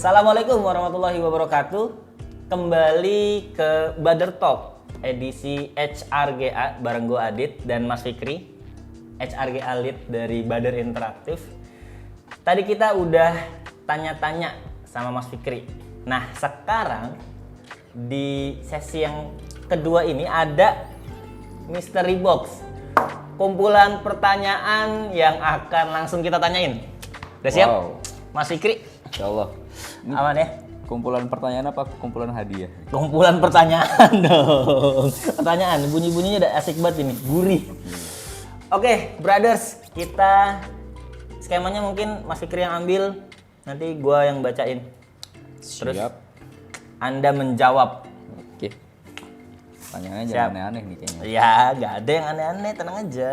Assalamualaikum warahmatullahi wabarakatuh. Kembali ke Bader Talk edisi HRGA bareng gue Adit dan Mas Fikri, HRGA Lead dari Bader Interaktif. Tadi kita udah tanya-tanya sama Mas Fikri. Nah, sekarang di sesi yang kedua ini ada Mystery Box, kumpulan pertanyaan yang akan langsung kita tanyain. Udah siap? Wow. Mas Fikri? Insyaallah. Ini Aman ya? kumpulan pertanyaan apa kumpulan hadiah? Kumpulan pertanyaan dong. Pertanyaan, bunyi-bunyinya udah asik banget ini, gurih. Oke, brothers, kita skemanya mungkin Mas Fikri yang ambil, nanti gua yang bacain. Terus Siap. Anda menjawab. Oke. Pertanyaannya Siap. jangan aneh-aneh nih kayaknya. Ya, nggak ada yang aneh-aneh, tenang aja.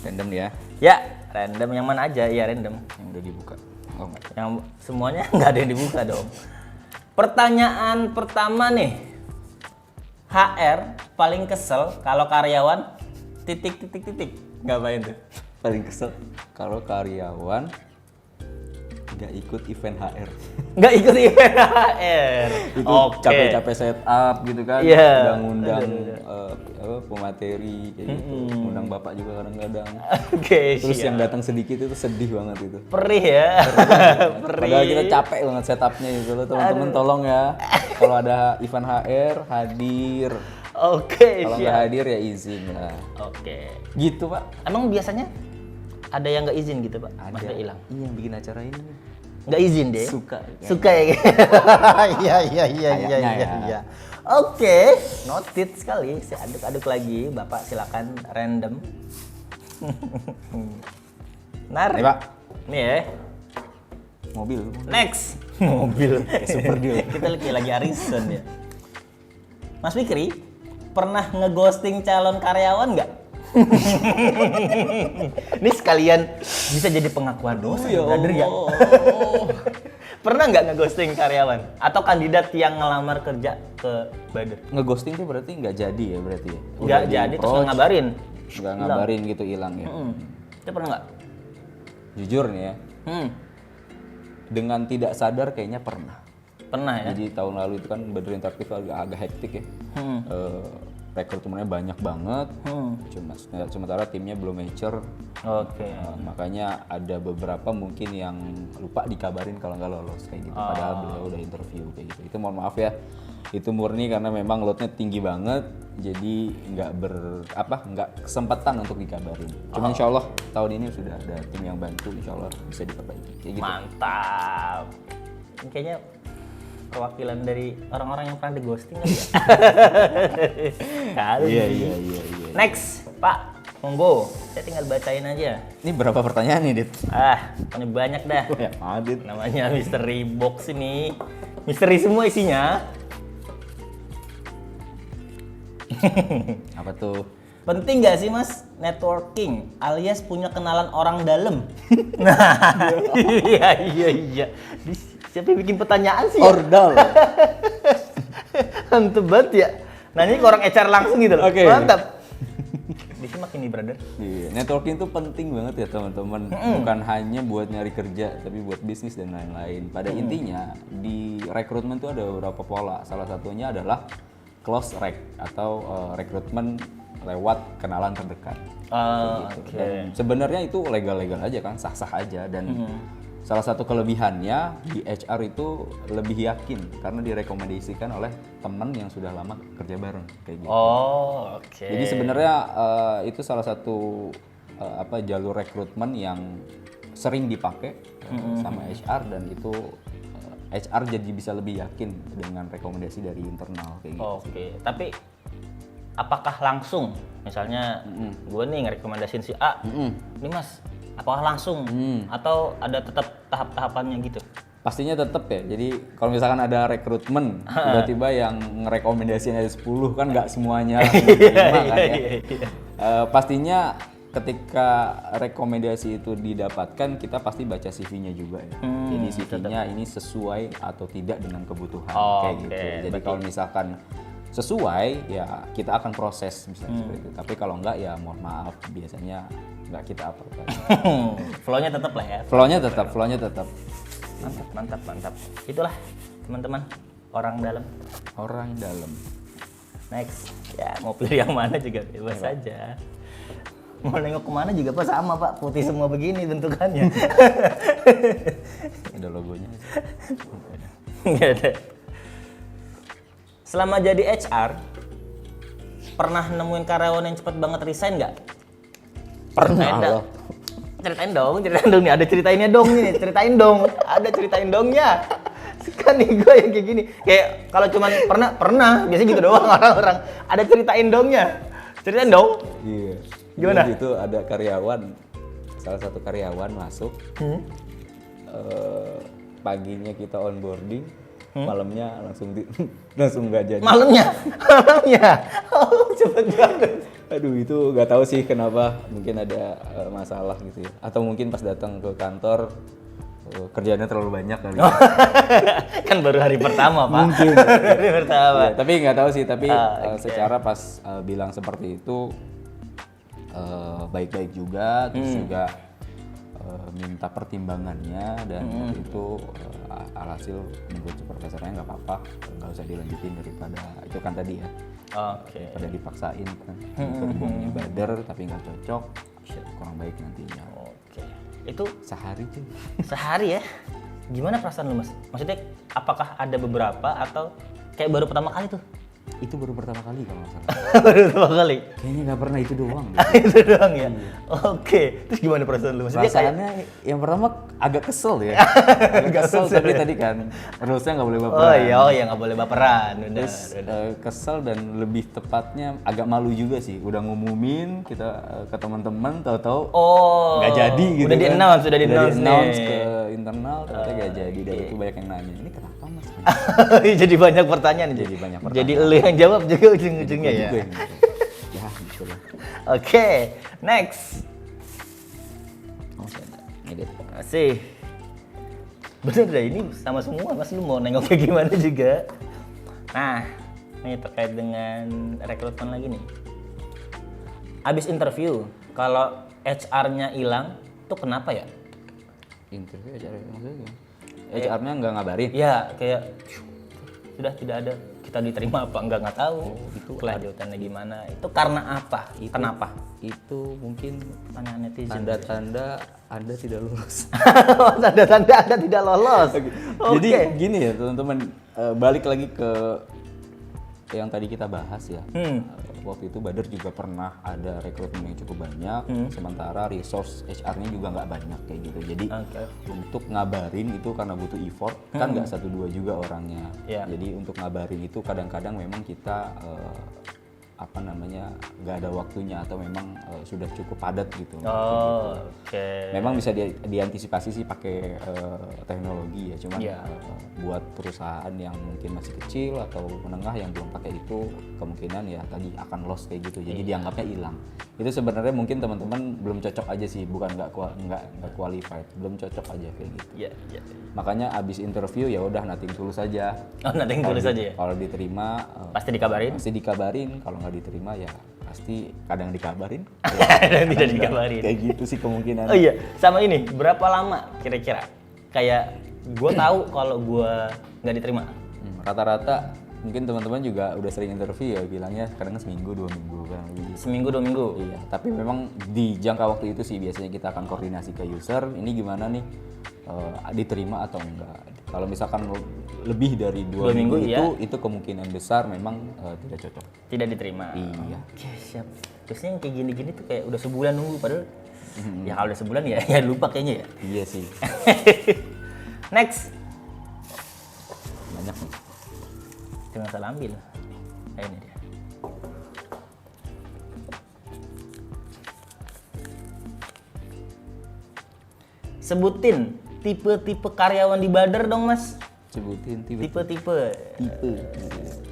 Random ya, Ya, random yang mana aja, ya random. yang udah dibuka. Oh enggak. Yang semuanya nggak ada yang dibuka dong. Pertanyaan pertama nih, HR paling kesel kalau karyawan titik. Ngapain tuh? Paling kesel kalau karyawan nggak ikut event HR. Nggak ikut event HR. Itu Oke. capek-capek setup gitu kan. Iya. Udah ngundang pemateri kayak gitu. Ngundang bapak juga kadang-kadang. Oke, Terus siap. yang datang sedikit itu sedih banget itu. Perih ya. Perih. Padahal kita capek banget setupnya itu loh, teman-teman tolong ya. Kalau ada event HR hadir. Oke, Kalau nggak siap. hadir ya izin lah. Oke. Gitu Pak. Emang biasanya ada yang nggak izin gitu, Pak? Mas Ada. hilang. Iya yang bikin acara ini. Nggak izin deh. Suka. Suka ya. Iya. Kayaknya ya. Oke, noted sekali. Saya aduk-aduk lagi, Bapak silakan random. Nar. Nih Pak, Nih ya. mobil. Next. Mobil. Super deal. Kita lagi arisan ya. Mas Fikri, pernah ngeghosting calon karyawan nggak? Ini sekalian bisa jadi pengakuan dosa ya, brother ya. Pernah nggak ngeghosting karyawan atau kandidat yang ngelamar kerja ke Bader? Ngeghosting tuh berarti nggak jadi ya berarti ya? Nggak jadi terus nggak ngabarin. Nggak ngabarin gitu hilang ya? Itu pernah nggak? Jujur nih ya, dengan tidak sadar kayaknya pernah. Pernah ya. Jadi tahun lalu itu kan Bader Interaktif agak hektik ya. Rekrutmennya banyak banget, sementara timnya belum mature. Oke. Makanya ada beberapa mungkin yang lupa dikabarin kalau nggak lolos kayak gitu. Padahal beliau udah interview kayak gitu. Itu mohon maaf ya. Itu murni karena memang loadnya tinggi banget, jadi nggak kesempatan untuk dikabarin. Cuma insya Allah tahun ini sudah ada tim yang bantu, insya Allah bisa diperbaiki. Kayak gitu. Mantap. Ini kayaknya perwakilan dari orang-orang yang pernah di ghosting kali ya. Kali. Iya. Next, Pak. Monggo. Saya tinggal bacain aja. Ini berapa pertanyaan nih, Dit? Pokoknya banyak dah. Ya, Adit. Namanya Mystery Box ini. Misteri semua isinya. Apa tuh? Penting nggak sih Mas networking alias punya kenalan orang dalam? Nah, iya. Siapa yang bikin pertanyaan sih? Ordal. Mantep banget ya. Nah ini ke orang HR langsung gitu loh. Oke. Mantap. Di sini makin nih brother. Iya, networking itu penting banget ya teman-teman. Bukan hanya buat nyari kerja, tapi buat bisnis dan lain-lain. Pada intinya di rekrutmen itu ada beberapa pola. Salah satunya adalah close rec atau rekrutmen lewat kenalan terdekat. Oke. Dan sebenarnya itu legal-legal aja kan, sah-sah aja dan salah satu kelebihannya di HR itu lebih yakin karena direkomendasikan oleh teman yang sudah lama kerja bareng kayak gitu. Oh, oke. Jadi sebenarnya itu salah satu jalur rekrutmen yang sering dipakai sama HR dan itu HR jadi bisa lebih yakin dengan rekomendasi dari internal kayak gitu. Oke, tapi apakah langsung misalnya gue nih ngerekomendasiin si A, ini Mas, apakah langsung atau ada tetap tahap-tahapannya gitu? Pastinya tetap ya. Jadi kalau misalkan ada rekrutmen tiba-tiba yang ngerekomendasiin ada 10 kan nggak semuanya diterima kan ya. Pastinya ketika rekomendasi itu didapatkan kita pasti baca CV-nya juga ya. Jadi CV-nya ini sesuai atau tidak dengan kebutuhan kayak gitu. Jadi kalau misalkan sesuai ya kita akan proses misalnya seperti itu. Tapi kalau enggak ya mohon maaf biasanya nggak kita apa-apa. Flow-nya tetap lah ya. Flow-nya tetap. Mantap. Itulah teman-teman orang dalam. Orang dalam. Next, ya mau pilih yang mana juga bebas saja. Mau nengok kemana juga Pak sama Pak, putih semua begini bentukannya. Ada logonya. Nggak ada. Selama jadi HR, pernah nemuin karyawan yang cepet banget resign nggak? Pernah. Ceritain dong nih, ada ceritainnya dong nih, ceritain dong, ada ceritain dongnya. Kan nih gue yang kayak gini, kayak kalau cuman pernah, biasanya gitu doang orang-orang. Ada ceritain dongnya, ceritain dong. Iya. Gimana? Jadi itu ada karyawan, salah satu karyawan masuk, paginya kita onboarding, malamnya langsung nggak jadi. Malamnya, oh cepet banget. Aduh itu nggak tahu sih kenapa, mungkin ada masalah gitu ya, atau mungkin pas datang ke kantor kerjaannya terlalu banyak kali. Kan baru hari pertama Pak. Mungkin. Hari pertama. Ya, tapi nggak tahu sih, tapi Okay. secara pas bilang seperti itu baik-baik juga, terus juga minta pertimbangannya dan waktu itu alhasil menurut supervisornya nggak apa-apa, nggak usah dilanjutin daripada itu kan tadi ya. Oke. Pada dipaksain kan, berhubungnya bader tapi nggak cocok, kurang baik nantinya. Oke. Itu Sehari tuh. sehari ya? Gimana perasaan lu Mas? Maksudnya apakah ada beberapa atau kayak baru pertama kali tuh? Itu baru pertama kali kalau nggak salah. Baru pertama kali? Kayaknya nggak pernah itu doang. Itu doang ya? Oke. Terus gimana perasaan lu? Maksudnya kayak Perasaannya yang pertama agak kesel ya. Agak kesel tapi tadi kan rulesnya nggak boleh baperan. oh iya nggak boleh baperan. Udah. Terus kesel dan lebih tepatnya agak malu juga sih. Udah ngumumin kita ke teman-teman, tahu-tahu Oh. nggak jadi gitu. Udah di-announce, udah di-announce nih. ke internal, ternyata nggak jadi. Dan itu banyak yang nanya, ini kenapa Mas? Jadi banyak pertanyaan. Jadi banyak pertanyaan. Jadi lu yang jawab juga ujung-ujungnya ya. Juga yang gitu. Ya gitu lah. Oke, next. Masih ada. Ngedit. Masih. Bener deh, ini sama semua Mas, lu mau nengok kayak gimana juga. Nah, ini terkait dengan rekrutmen lagi nih. Abis interview, kalau HR-nya hilang, tuh kenapa ya? Interview HR maksudnya gimana? HR-nya nggak ngabarin? Ya, kayak sudah tidak ada, kita diterima apa nggak tahu. Itu kelanjutannya gimana? Itu karena apa? Kenapa? Itu mungkin Pertanyaan netizen. tanda-tanda Anda tidak lulus. Tanda-tanda Anda tidak lolos. Jadi gini ya teman-teman, balik lagi ke yang tadi kita bahas ya. Waktu itu Bader juga pernah ada rekrutmen yang cukup banyak, sementara resource HR-nya juga nggak banyak kayak gitu. Jadi untuk ngabarin itu karena butuh effort, kan nggak 1-2 juga orangnya. Yeah. Jadi untuk ngabarin itu kadang-kadang memang kita nggak ada waktunya atau memang sudah cukup padat gitu. Oh, oke. Memang bisa diantisipasi sih pakai teknologi ya, cuman buat perusahaan yang mungkin masih kecil atau menengah yang belum pakai itu kemungkinan ya tadi akan loss kayak gitu, jadi dianggapnya hilang. Itu sebenarnya mungkin teman-teman belum cocok aja sih, bukan nggak qualified, belum cocok aja kayak gitu. Iya. Makanya abis interview ya udah nothing tulus aja. Oh, nothing tulus aja ya? Kalau diterima Pasti dikabarin? pasti dikabarin, kalau nggak diterima ya pasti kadang dikabarin. Dan tidak dikabarin. Kayak gitu sih kemungkinan. Oh iya, sama ini, berapa lama kira-kira? Kayak gue tahu kalau gue nggak diterima. Rata-rata mungkin teman-teman juga udah sering interview ya, bilangnya kadang seminggu 2 minggu kan. Seminggu 2 minggu? Iya, tapi memang di jangka waktu itu sih biasanya kita akan koordinasi ke user, ini gimana nih, diterima atau enggak. Kalau misalkan lebih dari 2 minggu itu kemungkinan besar memang tidak cocok. Tidak diterima? Iya. Oke, siap. Biasanya yang kayak gini-gini tuh kayak udah sebulan nunggu, padahal ya kalau udah sebulan ya lupa kayaknya ya. Iya sih. Next. Banyak nih. Jangan salah ambil. Nah, ini dia. Sebutin tipe-tipe karyawan di Bader dong Mas. Sebutin Tipe-tipe.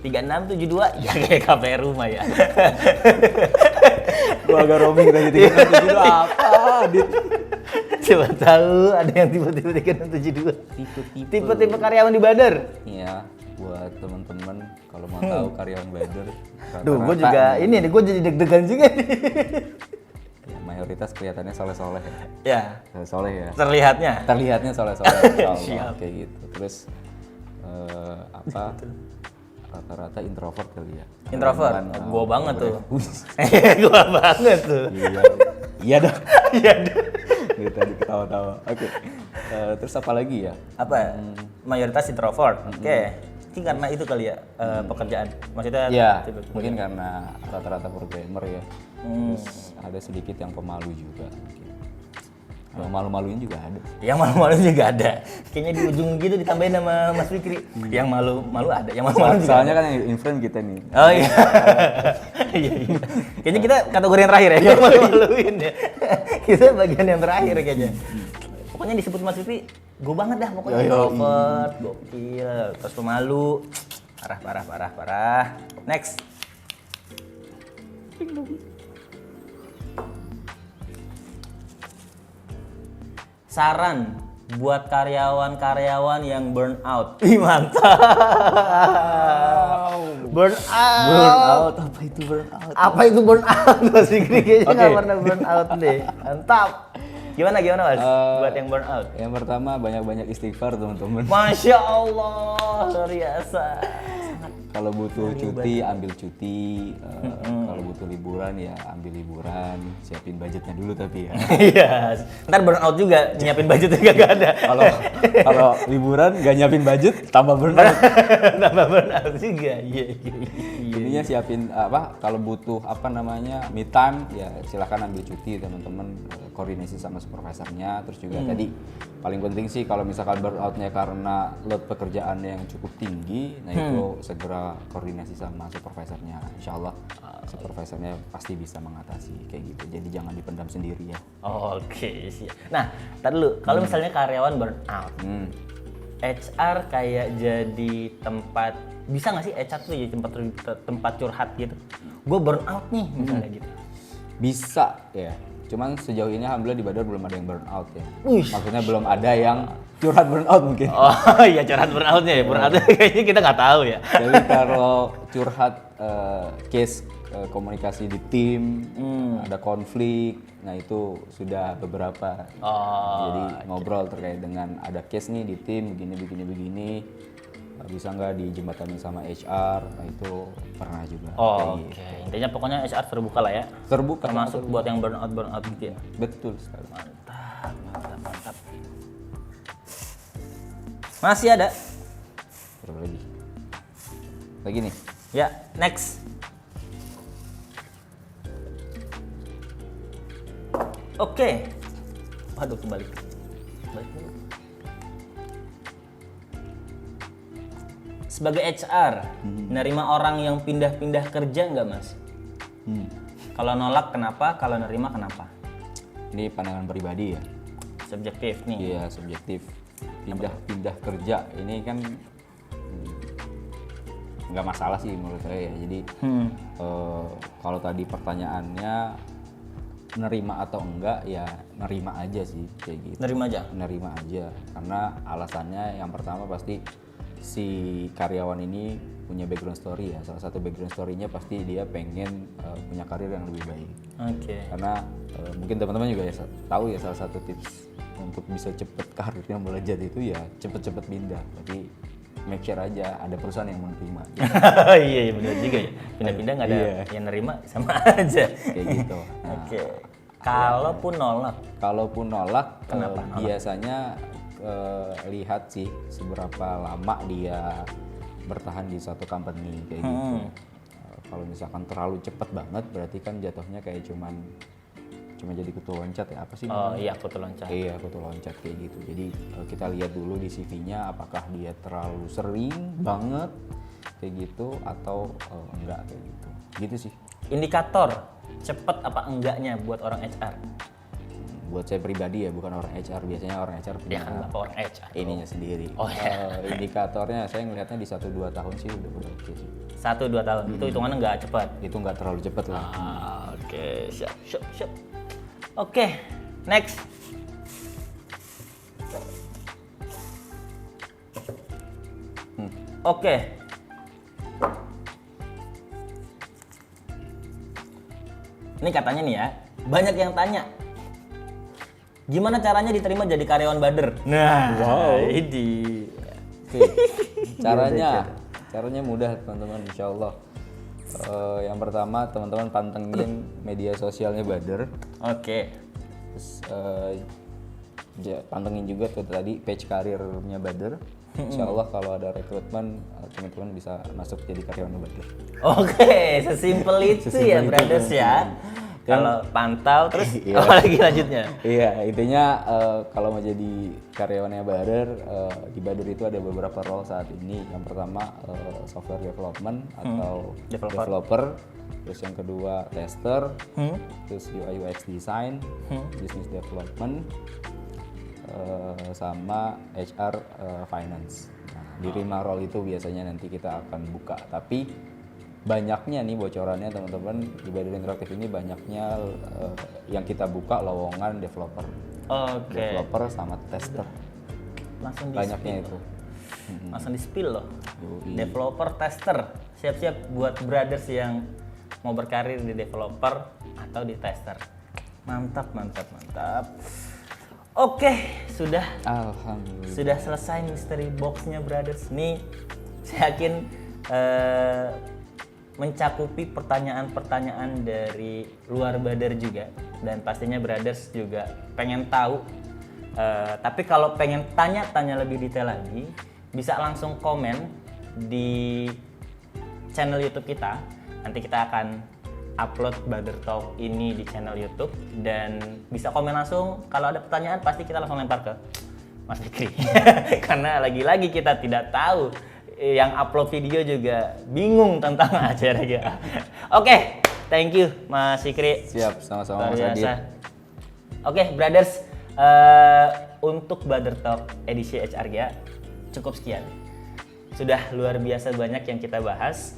3672 ya kayak KPR rumah ya. Gua agak roaming tadi 3672 apa? Coba tahu ada yang tipe-tipe 3672. Tipe-tipe karyawan di Bader. Iya, buat teman-teman kalau mau tahu karyawan Bader. Duh, gue juga ini nih, gue jadi deg-degan juga nih. Ya, mayoritas kelihatannya soleh-soleh ya. Ya, Soleh ya. terlihatnya Soleh-soleh. Siap. Kayak gitu. Terus apa? Rata-rata introvert kali ya. Introvert? Kan, Gua banget tuh. beberapa- Gua banget tuh. Iya. Iya dong. Iya deh. Gitu tadi ketawa-tawa. Oke. Terus apa lagi ya? Apa? Mayoritas introvert. Oke. Mungkin karena itu kali ya pekerjaan. Maksudnya Ya, tipe- mungkin karena rata-rata programmer ya. Terus ada sedikit yang pemalu juga mungkin. Yang malu-maluin juga ada. yang malu-malu juga ada. Kayaknya di ujung gitu ditambahin sama Mas Fikri. Yang malu-malu ada, yang malu-malu juga. Soalnya kan yang influence kita nih. Oh iya. Iya, iya. Kayaknya kita kategori yang terakhir ya, yang malu-maluin ya. Kita bagian yang terakhir kayaknya. Pokoknya disebut Mas Fikri, gue banget dah pokoknya. Introvert, gokil, terus pemalu. Parah. Next. Saran buat karyawan-karyawan yang burn out. Ih, mantap. Burn out. Apa itu burn out? Apa itu burn out? Mas Fikri kayaknya nggak Oke. pernah burn out deh. Mantap. Gimana Mas? Buat yang burn out. Yang pertama banyak-banyak istighfar teman-teman. Masya Allah, luar biasa. Kalau butuh cuti ambil cuti, kalau butuh liburan ya ambil liburan, siapin budgetnya dulu tapi ya. Iya. Ntar burn out juga, nyiapin budget juga gak ada. Kalau liburan nggak nyiapin budget tambah burnout. Tambah burn out juga. Iya. Ininya siapin apa? Kalau butuh apa namanya me time ya silakan ambil cuti teman-teman, koordinasi sama supervisornya. Terus juga tadi paling penting sih kalau misalkan burnoutnya karena load pekerjaan yang cukup tinggi, nah itu segera koordinasi sama supervisornya. Insya Allah supervisornya pasti bisa mengatasi kayak gitu. Jadi jangan dipendam sendiri ya. Oke, siap. Nah, tar dulu. Kalau misalnya karyawan burn out, HR kayak jadi tempat, bisa nggak sih HR tuh jadi tempat curhat gitu? Gue burn out nih misalnya gitu. Bisa ya. Cuman sejauh ini alhamdulillah di Badar belum ada yang burnout ya. Wih. Maksudnya belum ada yang curhat burnout mungkin. Oh iya, curhat burnoutnya ya. Burnoutnya kayaknya kita nggak tahu ya. Jadi kalau curhat case komunikasi di tim, ada konflik, nah itu sudah beberapa. Jadi ngobrol terkait dengan ada case nih di tim begini, bisa nggak dijembatani sama HR, nah itu pernah juga. Oke, intinya pokoknya HR terbuka lah ya. Terbuka. Termasuk buat yang burnout gitu ya. Betul sekali. Mantap. Masih ada? Berapa lagi? Lagi nih. Ya, next. Oke. Waduh, kembali. Balik dulu. Sebagai HR, nerima orang yang pindah-pindah kerja nggak, Mas? Kalau nolak kenapa? Kalau nerima kenapa? Ini pandangan pribadi ya. Subjektif nih. Iya, subjektif. Pindah kerja ini kan nggak masalah sih menurut saya ya. Jadi kalau tadi pertanyaannya nerima atau enggak, ya nerima aja sih kayak gitu. Nerima aja karena alasannya yang pertama pasti si karyawan ini punya background story ya. Salah satu background story-nya pasti dia pengen punya karir yang lebih baik. Oke. Karena mungkin teman-teman juga ya tahu ya, salah satu tips untuk bisa cepet karirnya melejit itu ya cepet-cepet pindah. Jadi make sure aja ada perusahaan yang menerima. Iya benar juga ya. Pindah-pindah nggak ada yang nerima sama aja. Kayak gitu. Nah, Oke. Kalaupun nolak, kenapa? Biasanya lihat sih seberapa lama dia bertahan di suatu company kayak gitu. Kalau misalkan terlalu cepet banget berarti kan jatuhnya kayak cuma jadi kutu loncat ya, apa sih namanya? Oh iya, kutu loncat. Iya, kutu loncat kayak gitu. Jadi kita lihat dulu di CV-nya apakah dia terlalu sering banget kayak gitu atau enggak kayak gitu. Gitu sih. Indikator cepet apa enggaknya buat orang HR? Buat saya pribadi ya, bukan orang HR. Biasanya orang HR punya Ya kan bapak orang HR. ininya sendiri. Oh, iya. Indikatornya saya ngelihatnya di 1-2 tahun sih udah oke sih. 1-2 tahun. Itu hitungannya nggak cepat. Itu nggak terlalu cepet lah. Oke, siap. Oke, next. Oke. Ini katanya nih ya, banyak yang tanya, gimana caranya diterima jadi karyawan Bader? Nah, Wow. ini. Oke. Caranya mudah teman-teman, insya Allah. Yang pertama teman-teman pantengin media sosialnya Bader. Oke. Terus pantengin juga tuh tadi page karirnya Bader. Insya Allah kalau ada rekrutmen teman-teman bisa masuk jadi karyawan Bader. Oke, sesimpel itu ya, Sesimpel itu, brothers ya. Kalau pantau terus apa lagi lanjutnya? Iya, intinya kalau mau jadi karyawannya Bader, di Bader itu ada beberapa role saat ini. Yang pertama software development atau developer. Terus yang kedua tester, terus UI UX design, business development, sama HR finance. Nah, di 5 role itu biasanya nanti kita akan buka. Tapi banyaknya nih bocorannya teman-teman di Bader Interaktif ini banyaknya yang kita buka lowongan developer. Oke. Developer sama tester. Langsung di Banyaknya itu. Langsung di spill loh. Yoi. Developer, tester. Siap-siap buat brothers yang mau berkarir di developer atau di tester. Mantap, mantap, mantap. Oke, sudah Alhamdulillah. sudah selesai mystery box-nya brothers. Nih, saya yakin mencakupi pertanyaan-pertanyaan dari luar Bader juga, dan pastinya brothers juga pengen tahu. Tapi kalau pengen tanya-tanya lebih detail lagi, bisa langsung komen di channel YouTube kita. Nanti kita akan upload Bader Talk ini di channel YouTube, dan bisa komen langsung. Kalau ada pertanyaan pasti kita langsung lempar ke Mas Fikri. Karena lagi-lagi kita tidak tahu, yang upload video juga bingung tentang acara GA. Oke, thank you Mas Fikri. Siap, sama-sama Luar Mas Adit. biasa. Oke, brothers, untuk Bader Talk edisi HRGA cukup sekian. Sudah luar biasa banyak yang kita bahas,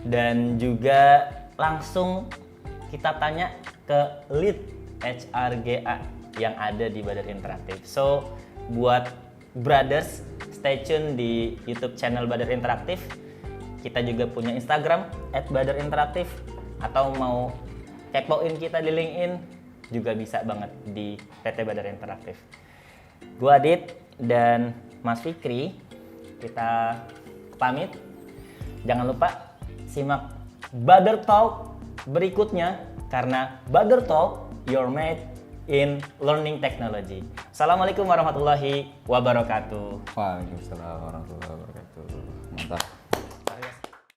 dan juga langsung kita tanya ke lead HRGA yang ada di Bader Interaktif. So, buat brothers, stay tune di YouTube channel Bader Interaktif. Kita juga punya Instagram @baderinteraktif, atau mau kepoin kita di LinkedIn juga bisa banget di PT Bader Interaktif. Gua Adit dan Mas Fikri, kita pamit. Jangan lupa simak Bader Talk berikutnya, karena Bader Talk your mate in learning technology. Assalamualaikum warahmatullahi wabarakatuh. Waalaikumsalam warahmatullahi wabarakatuh. Mantap.